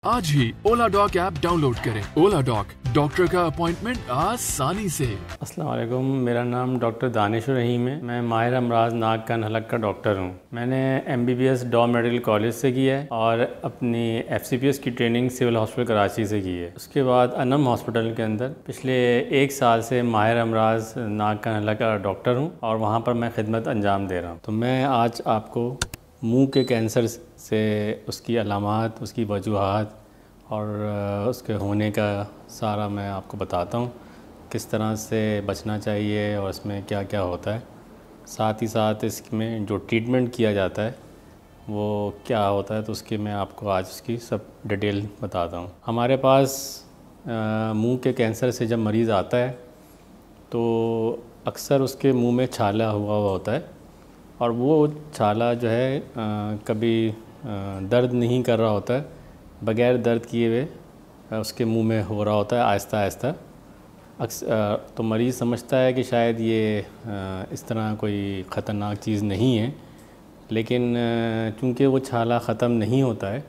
आज ही ओला dock app download करें। ओला dock, doctor का अपॉइंटमेंट आसानी से। अस्सलाम वालेकुम, मेरा नाम डॉक्टर दानिश रहीम है। मैं माहिर अमराज नाक कान हलक का डॉक्टर हूँ। मैंने MBBS डॉ मेडिकल कॉलेज से की है और अपनी FCPS की ट्रेनिंग सिविल हॉस्पिटल कराची से की है। उसके बाद अनम हॉस्पिटल के अंदर पिछले 1 साल से माहिर अमराज नाक कान हलक का डॉक्टर हूँ और वहाँ पर मैं खिदमत अंजाम दे रहा हूँ। तो मैं आज आपको मुंह के कैंसर से उसकी अलामात, उसकी वजूहात और उसके होने का सारा मैं आपको बताता हूँ, किस तरह से बचना चाहिए और इसमें क्या क्या होता है। साथ ही साथ इसमें जो ट्रीटमेंट किया जाता है वो क्या होता है, तो उसकी मैं आपको आज उसकी सब डिटेल बताता हूँ। हमारे पास मुंह के कैंसर से जब मरीज़ आता है तो अक्सर उसके मुंह में छाला हुआ होता है और वो छाला जो है कभी दर्द नहीं कर रहा होता है, बग़ैर दर्द किए हुए उसके मुंह में हो रहा होता है आहिस्ता आहिस्ता। तो मरीज़ समझता है कि शायद ये इस तरह कोई ख़तरनाक चीज़ नहीं है, लेकिन चूँकि वो छाला ख़त्म नहीं होता है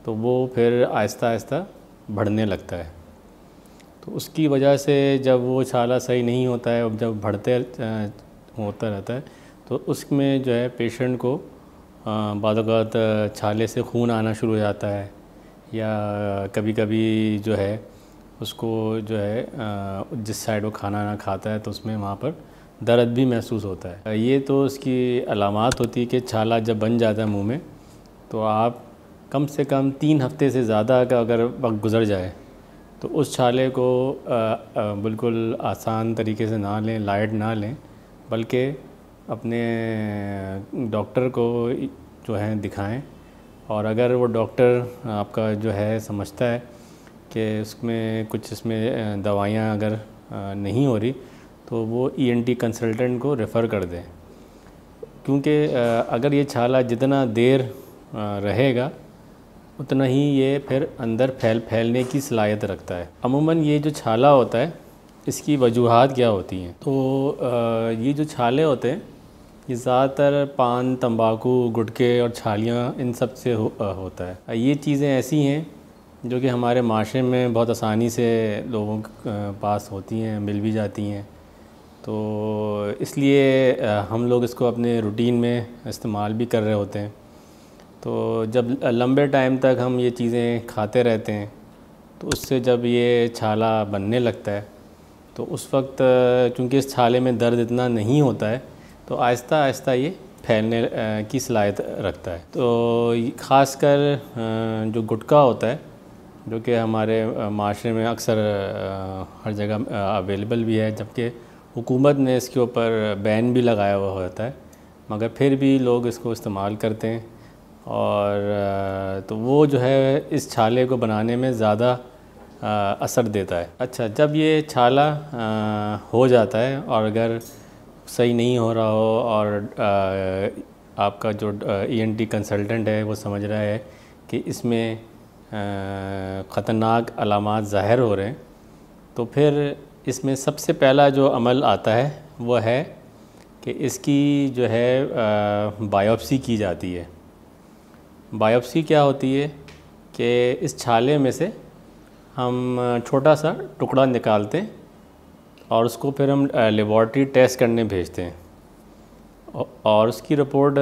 तो वो फिर आहिस्ता आहिस्ता बढ़ने लगता है। तो उसकी वजह से जब वो छाला सही नहीं होता है और जब बढ़ते होता रहता है तो उसमें जो है पेशेंट को बाद औक़ात छाले से खून आना शुरू हो जाता है, या कभी कभी जो है उसको जो है जिस साइड वो खाना ना खाता है तो उसमें वहाँ पर दर्द भी महसूस होता है। ये तो उसकी अलामात होती है कि छाला जब बन जाता है मुंह में तो आप कम से कम 3 हफ्ते से ज़्यादा का अगर वक्त गुज़र जाए तो उस छाले को बिल्कुल आसान तरीके से ना लें, लाइट ना लें, बल्कि अपने डॉक्टर को जो है दिखाएं। और अगर वो डॉक्टर आपका जो है समझता है कि उसमें कुछ इसमें दवाइयाँ अगर नहीं हो रही तो वो ENT कंसल्टेंट को रेफ़र कर दें, क्योंकि अगर ये छाला जितना देर रहेगा उतना ही ये फिर अंदर फैलने की सलाहियत रखता है। अमूमन ये जो छाला होता है इसकी वजूहात क्या होती हैं, तो ये जो छाले होते हैं ये ज़्यादातर पान, तंबाकू, गुटखे और छालियाँ इन सब से होता है। ये चीज़ें ऐसी हैं जो कि हमारे माशरे में बहुत आसानी से लोगों के पास होती हैं, मिल भी जाती हैं, तो इसलिए हम लोग इसको अपने रूटीन में इस्तेमाल भी कर रहे होते हैं। तो जब लंबे टाइम तक हम ये चीज़ें खाते रहते हैं तो उससे जब ये छाला बनने लगता है तो उस वक्त चूँकि इस छाले में दर्द इतना नहीं होता है तो आहिस्ता आहिस्ता ये फैलने की सलाहियत रखता है। तो ख़ासकर जो गुटखा होता है जो कि हमारे माशरे में अक्सर हर जगह अवेलेबल भी है, जबकि हुकूमत ने इसके ऊपर बैन भी लगाया हुआ होता है, मगर फिर भी लोग इसको इस्तेमाल करते हैं और तो वो जो है इस छाले को बनाने में ज़्यादा असर देता है। अच्छा, जब ये छाला हो जाता है और अगर सही नहीं हो रहा हो और आपका जो ENT कंसल्टेंट है वो समझ रहा है कि इसमें ख़तरनाक अलामात ज़ाहिर हो रहे हैं, तो फिर इसमें सबसे पहला जो अमल आता है वो है कि इसकी जो है बायोप्सी की जाती है। बायोप्सी क्या होती है कि इस छाले में से हम छोटा सा टुकड़ा निकालते हैं और उसको फिर हम लेबॉर्ट्री टेस्ट करने भेजते हैं और उसकी रिपोर्ट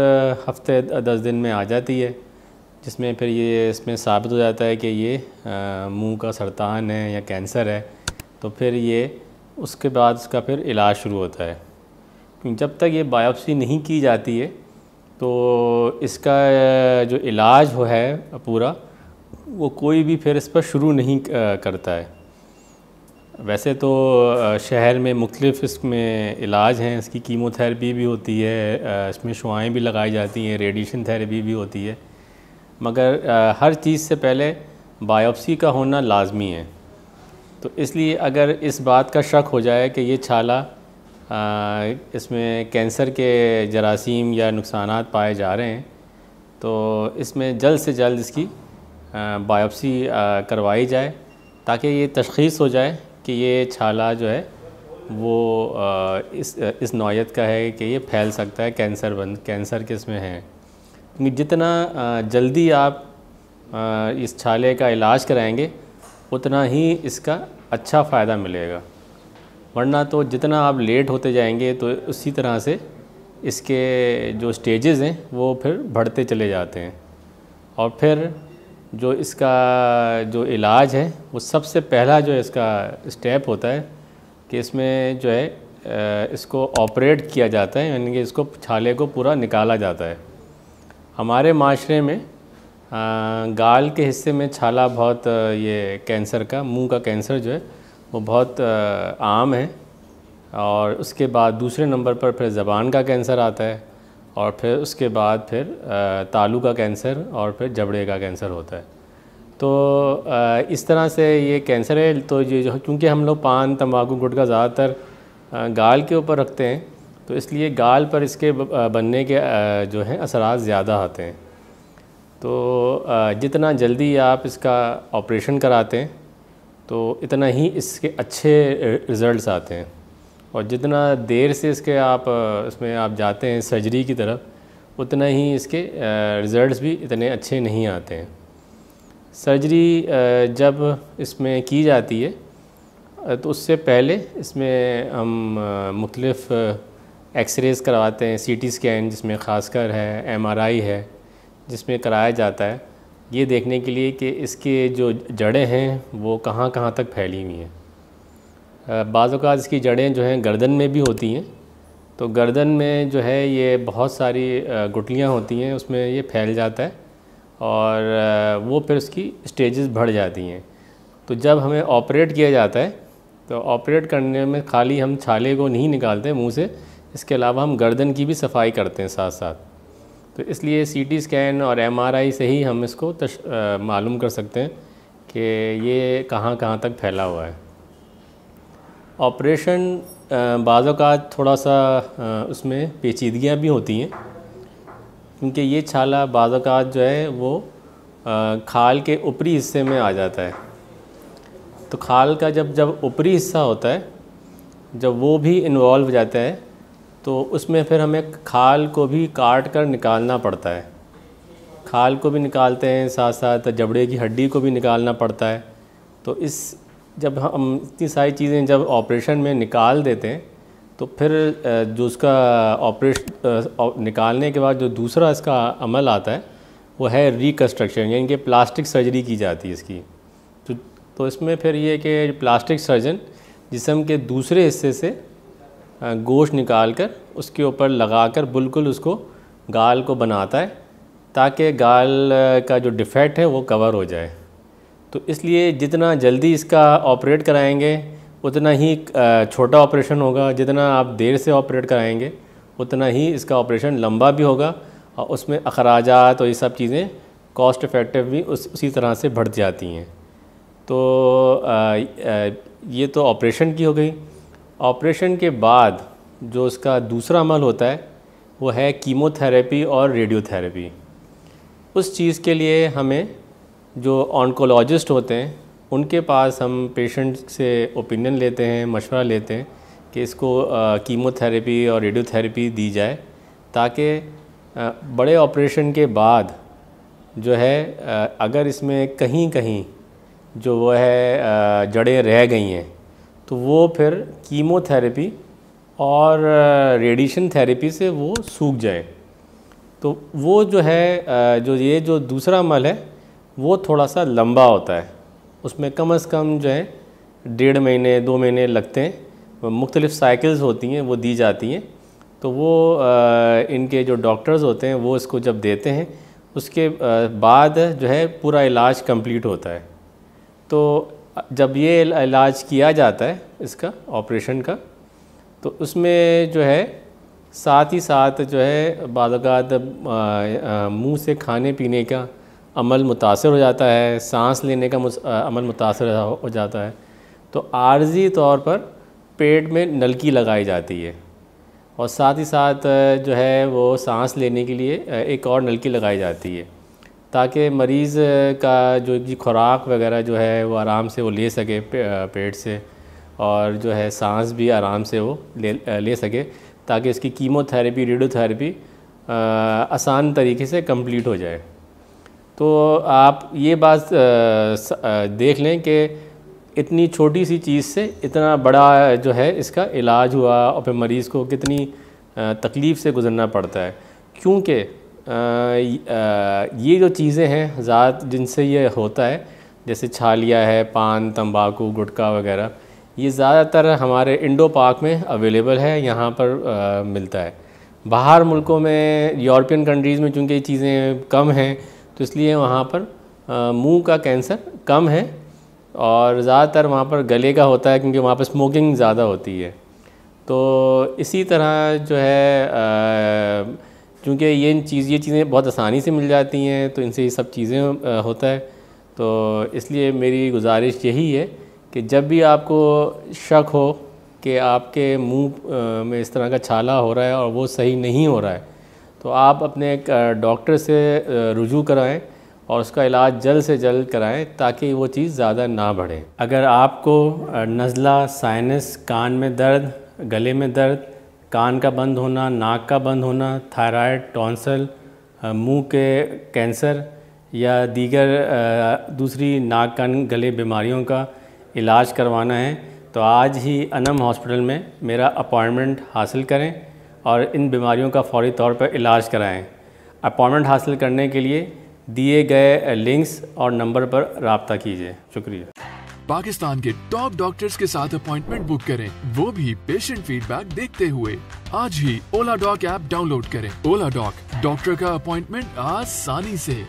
हफ्ते 10 दिन में आ जाती है, जिसमें फिर ये इसमें साबित हो जाता है कि ये मुंह का सरतान है या कैंसर है। तो फिर ये उसके बाद उसका फिर इलाज शुरू होता है, क्योंकि जब तक ये बायोप्सी नहीं की जाती है तो इसका जो इलाज है पूरा वो कोई भी फिर इस पर शुरू नहीं करता है। वैसे तो शहर में मुख्तलिफ़ इसमें इलाज हैं, इसकी कीमोथेरेपी भी होती है, इसमें शुआएँ भी लगाई जाती हैं, रेडिएशन थेरेपी भी होती है, मगर हर चीज़ से पहले बायोप्सी का होना लाजमी है। तो इसलिए अगर इस बात का शक हो जाए कि ये छाला इसमें कैंसर के जरासीम या नुकसानात पाए जा रहे हैं तो इसमें जल्द से जल्द इसकी बायोप्सी करवाई जाए, ताकि ये तशख़ीस हो जाए कि ये छाला जो है वो इस नौइयत का है कि ये फैल सकता है, कैंसर किस में है। क्योंकि जितना जल्दी आप इस छाले का इलाज कराएंगे उतना ही इसका अच्छा फ़ायदा मिलेगा। वरना तो जितना आप लेट होते जाएंगे तो उसी तरह से इसके जो स्टेजेस हैं वो फिर बढ़ते चले जाते हैं। और फिर जो इसका जो इलाज है वो सबसे पहला जो इसका स्टेप होता है कि इसमें जो है इसको ऑपरेट किया जाता है, यानी कि इसको छाले को पूरा निकाला जाता है। हमारे माशरे में गाल के हिस्से में छाला बहुत ये कैंसर का, मुंह का कैंसर जो है वो बहुत आम है। और उसके बाद दूसरे नंबर पर फिर ज़बान का कैंसर आता है, और फिर उसके बाद फिर तालू का कैंसर, और फिर जबड़े का कैंसर होता है। तो इस तरह से ये कैंसर है। तो ये जो क्योंकि हम लोग पान, तंबाकू, गुटखा ज़्यादातर गाल के ऊपर रखते हैं, तो इसलिए गाल पर इसके बनने के जो हैं असरात ज़्यादा आते हैं। तो जितना जल्दी आप इसका ऑपरेशन कराते हैं तो इतना ही इसके अच्छे रिज़ल्ट्स आते हैं। और जितना देर से इसमें आप जाते हैं सर्जरी की तरफ, उतना ही इसके रिज़ल्ट्स भी इतने अच्छे नहीं आते हैं। सर्जरी जब इसमें की जाती है तो उससे पहले इसमें हम मुख्तलिफ़ एक्सरेज़ करवाते हैं, सीटी स्कैन जिसमें ख़ासकर है, एमआरआई है जिसमें कराया जाता है, ये देखने के लिए कि इसके जो जड़ें हैं वो कहाँ कहाँ तक फैली हुई हैं। बाज़ औक़ात इसकी जड़ें जो हैं गर्दन में भी होती हैं, तो गर्दन में जो है ये बहुत सारी गुठलियाँ होती हैं, उसमें ये फैल जाता है और वो फिर उसकी स्टेजेस बढ़ जाती हैं। तो जब हमें ऑपरेट किया जाता है तो ऑपरेट करने में खाली हम छाले को नहीं निकालते मुंह से, इसके अलावा हम गर्दन की भी सफाई करते हैं साथ साथ। तो इसलिए सीटी स्कैन और एमआरआई से ही हम इसको मालूम कर सकते हैं कि ये कहाँ कहाँ तक फैला हुआ है। ऑपरेशन बाज़ औक़ात थोड़ा सा उसमें पेचीदगियाँ भी होती हैं, क्योंकि ये छाला बाज़ औक़ात जो है वो खाल के ऊपरी हिस्से में आ जाता है। तो खाल का जब ऊपरी हिस्सा होता है, जब वो भी इन्वॉल्व हो जाता है तो उसमें फिर हमें खाल को भी काट कर निकालना पड़ता है। खाल को भी निकालते हैं, साथ साथ जबड़े की हड्डी को भी निकालना पड़ता है। तो जब हम इतनी सारी चीज़ें जब ऑपरेशन में निकाल देते हैं तो फिर जो उसका ऑपरेशन निकालने के बाद जो दूसरा इसका अमल आता है वो है रिकन्स्ट्रक्शन, यानी कि प्लास्टिक सर्जरी की जाती है इसकी। तो इसमें फिर ये कि प्लास्टिक सर्जन जिस्म के दूसरे हिस्से से गोश्त निकाल कर उसके ऊपर लगाकर बिल्कुल उसको गाल को बनाता है, ताकि गाल का जो डिफेक्ट है वो कवर हो जाए। तो इसलिए जितना जल्दी इसका ऑपरेट कराएंगे उतना ही छोटा ऑपरेशन होगा, जितना आप देर से ऑपरेट कराएंगे उतना ही इसका ऑपरेशन लंबा भी होगा, और उसमें अखराजात और ये सब चीज़ें कॉस्ट इफ़ेक्टिव भी उसी तरह से बढ़ जाती हैं। तो ये तो ऑपरेशन की हो गई। ऑपरेशन के बाद जो उसका दूसरा अमल होता है वो है कीमोथेरेपी और रेडियोथेरेपी। उस चीज़ के लिए हमें जो ऑन्कोलॉजिस्ट होते हैं उनके पास हम पेशेंट से ओपिनियन लेते हैं, मशवरा लेते हैं कि इसको कीमोथेरेपी और रेडियोथेरेपी दी जाए, ताकि बड़े ऑपरेशन के बाद जो है अगर इसमें कहीं कहीं जो वो है जड़ें रह गई हैं तो वो फिर कीमोथेरेपी और रेडिएशन थेरेपी से वो सूख जाए। तो वो जो है जो दूसरा अमल है वो थोड़ा सा लंबा होता है, उसमें कम से कम जो है 1.5 महीने 2 महीने लगते हैं। मुख्तलिफ़ साइकिल्स होती हैं वो दी जाती हैं। तो वो इनके जो डॉक्टर्स होते हैं वो इसको जब देते हैं उसके बाद जो है पूरा इलाज कंप्लीट होता है। तो जब ये इलाज किया जाता है इसका ऑपरेशन का, तो उसमें जो है साथ ही साथ जो है बाज़ औक़ात मुँह से खाने पीने का अमल मुतासर हो जाता है, सांस लेने का अमल मुतासर हो जाता है। तो आर्जी तौर पर पेट में नलकी लगाई जाती है, और साथ ही साथ जो है वो सांस लेने के लिए एक और नलकी लगाई जाती है, ताकि मरीज़ का जो खुराक वगैरह जो है वो आराम से वो ले सके पेट से, और जो है सांस भी आराम से वो ले सके, ताकि इसकी कीमोथेरेपी रेडियोथेरेपी आसान तरीके से कंप्लीट हो जाए। तो आप ये बात देख लें कि इतनी छोटी सी चीज़ से इतना बड़ा जो है इसका इलाज हुआ और फिर मरीज़ को कितनी तकलीफ़ से गुज़रना पड़ता है, क्योंकि ये जो चीज़ें हैं ज़्यादा जिनसे ये होता है, जैसे छालिया है, पान, तंबाकू, गुटखा वगैरह, ये ज़्यादातर हमारे इंडो पाक में अवेलेबल है, यहाँ पर मिलता है। बाहर मुल्कों में, यूरोपियन कंट्रीज़ में चूँकि ये चीज़ें कम हैं तो इसलिए वहाँ पर मुंह का कैंसर कम है और ज़्यादातर वहाँ पर गले का होता है, क्योंकि वहाँ पर स्मोकिंग ज़्यादा होती है। तो इसी तरह जो है चूँकि ये चीज़ें बहुत आसानी से मिल जाती हैं तो इनसे ये सब चीज़ें होता है। तो इसलिए मेरी गुजारिश यही है कि जब भी आपको शक हो कि आपके मुंह में इस तरह का छाला हो रहा है और वो सही नहीं हो रहा है, तो आप अपने एक डॉक्टर से रुजू कराएं और उसका इलाज जल्द से जल्द कराएं ताकि वो चीज़ ज़्यादा ना बढ़े। अगर आपको नज़ला, साइनस, कान में दर्द, गले में दर्द, कान का बंद होना, नाक का बंद होना, थायराइड, टॉन्सिल, मुंह के कैंसर या दीगर दूसरी नाक, कान, गले बीमारियों का इलाज करवाना है तो आज ही अनम हॉस्पिटल में मेरा अपॉइंटमेंट हासिल करें और इन बीमारियों का फ़ौरी तौर पर इलाज कराएं। अपॉइंटमेंट हासिल करने के लिए दिए गए लिंक्स और नंबर पर राब्ता कीजिए। शुक्रिया। पाकिस्तान के टॉप डॉक्टर्स के साथ अपॉइंटमेंट बुक करें, वो भी पेशेंट फीडबैक देखते हुए। आज ही ओला डॉक ऐप डाउनलोड करें। ओला डॉक, डॉक्टर का अपॉइंटमेंट आसानी से।